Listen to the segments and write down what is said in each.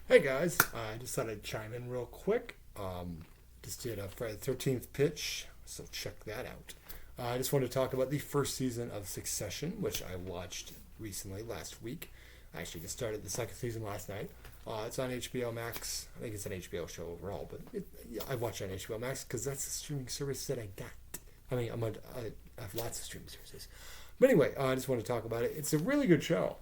Hey guys, I just thought I'd chime in real quick. Just did a Friday the 13th pitch, so check that out. I just wanted to talk about the first season of Succession, which I watched recently, last week. I actually just started the second season last night. It's on HBO Max. I think it's an HBO show overall, but yeah, I watch it on HBO Max because that's the streaming service that I got. I mean, I have lots of streaming services. But anyway, I just want to talk about it. It's a really good show.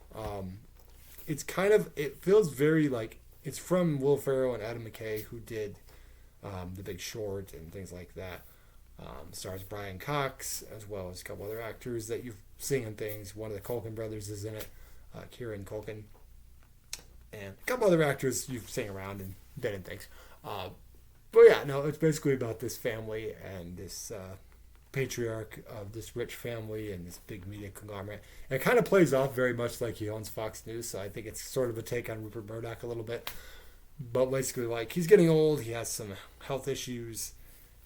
It feels very like, it's from Will Ferrell and Adam McKay, who did The Big Short and things like that. Stars Brian Cox, as well as a couple other actors that you've seen in things. One of the Culkin brothers is in it, Kieran Culkin. And a couple other actors you've seen around and been in things. But yeah, no, it's basically about this family and this patriarch of this rich family and this big media conglomerate. And it kind of plays off very much like he owns Fox News, so I think it's sort of a take on Rupert Murdoch a little bit. But basically, like, he's getting old, he has some health issues,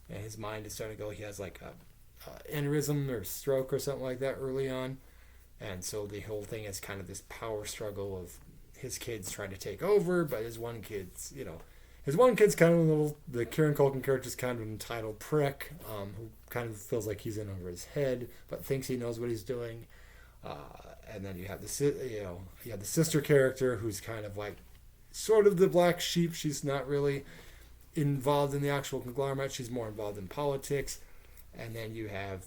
and his mind is starting to go. He has like a aneurysm or stroke or something like that early on. And so the whole thing is kind of this power struggle of his kids trying to take over, but his one kid's kind of a little, the Kieran Culkin character's kind of an entitled prick, who kind of feels like he's in over his head, but thinks he knows what he's doing. And then you have the sister character who's kind of like, sort of the black sheep. She's not really involved in the actual conglomerate. She's more involved in politics. And then you have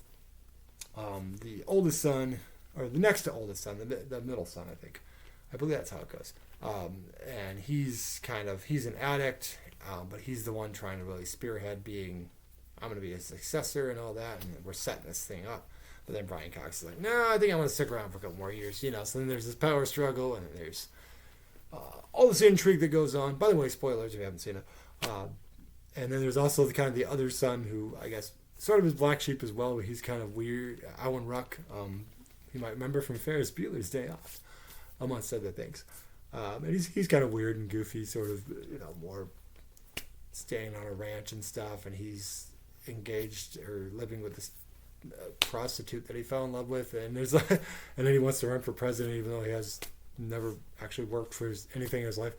the oldest son, or the next to oldest son, the middle son, I think. I believe that's how it goes. And he's an addict, but he's the one trying to really spearhead being, I'm going to be his successor and all that, and we're setting this thing up. But then Brian Cox is like, no, I think I want to stick around for a couple more years, So then there's this power struggle, and then there's all this intrigue that goes on. By the way, spoilers if you haven't seen it. And then there's also the other son who, I guess, sort of is black sheep as well, but he's kind of weird. Alan Ruck, you might remember from Ferris Bueller's Day Off, amongst other things. And he's kind of weird and goofy, sort of, more staying on a ranch and stuff, and he's engaged or living with this prostitute that he fell in love with, and and then he wants to run for president even though he has never actually worked for anything in his life.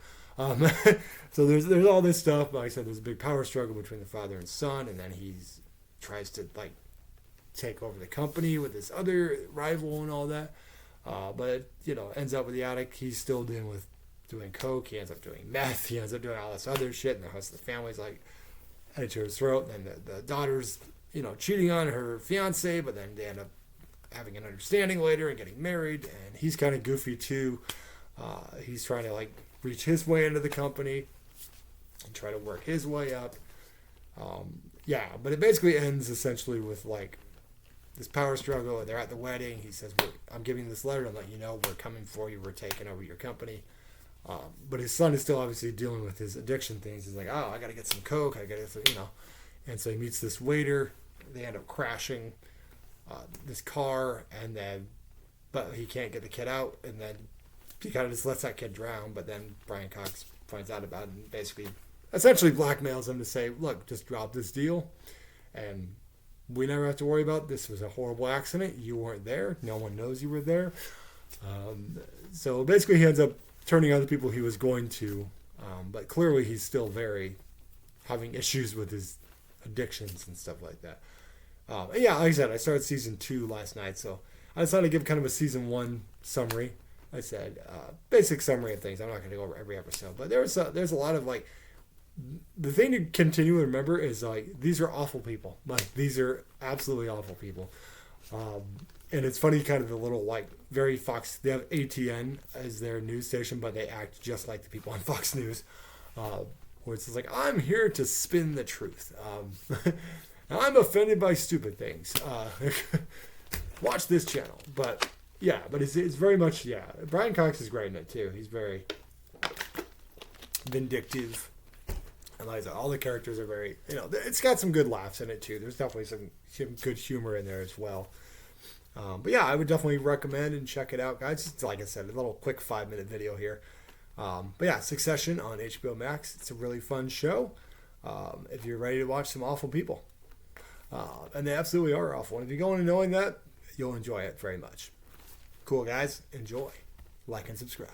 So there's all this stuff. Like I said, there's a big power struggle between the father and son, and then he tries to like take over the company with this other rival and all that. But it, ends up with the addict. He's still dealing with doing coke. He ends up doing meth. He ends up doing all this other shit. And the rest of the family's like headed to his throat. And the daughter's, cheating on her fiance, but then they end up having an understanding later and getting married. And he's kind of goofy too. He's trying to like reach his way into the company and try to work his way up. But it basically ends essentially with like this power struggle, and they're at the wedding. He says, I'm giving you this letter to let you know we're coming for you. We're taking over your company. But his son is still obviously dealing with his addiction things. He's like, oh, I got to get some coke. I got to, And so he meets this waiter. They end up crashing this car, but he can't get the kid out. And then he kind of just lets that kid drown. But then Brian Cox finds out about it and basically, essentially blackmails him to say, look, just drop this deal. And we never have to worry about it. This was a horrible accident. You weren't there. No one knows you were there. So basically he ends up turning on the people he was going to. But clearly he's still having issues with his addictions and stuff like that. Like I said, I started season 2 last night. So I decided to give kind of a season 1 summary. I said, basic summary of things. I'm not going to go over every episode. But there's a lot of like, the thing to continue to remember is like these are awful people. Like these are absolutely awful people. And it's funny, kind of the little like very Fox. They have ATN as their news station, but they act just like the people on Fox News, where it's like I'm here to spin the truth. I'm offended by stupid things. Watch this channel. But it's very much Brian Cox is great in it too. He's very vindictive. And like I said, all the characters are very, it's got some good laughs in it too. There's definitely some good humor in there as well. I would definitely recommend and check it out, guys. It's, like I said, a little quick 5-minute video here. Succession on HBO Max. It's a really fun show if you're ready to watch some awful people. And they absolutely are awful. And if you go into knowing that, you'll enjoy it very much. Cool, guys. Enjoy. Like and subscribe.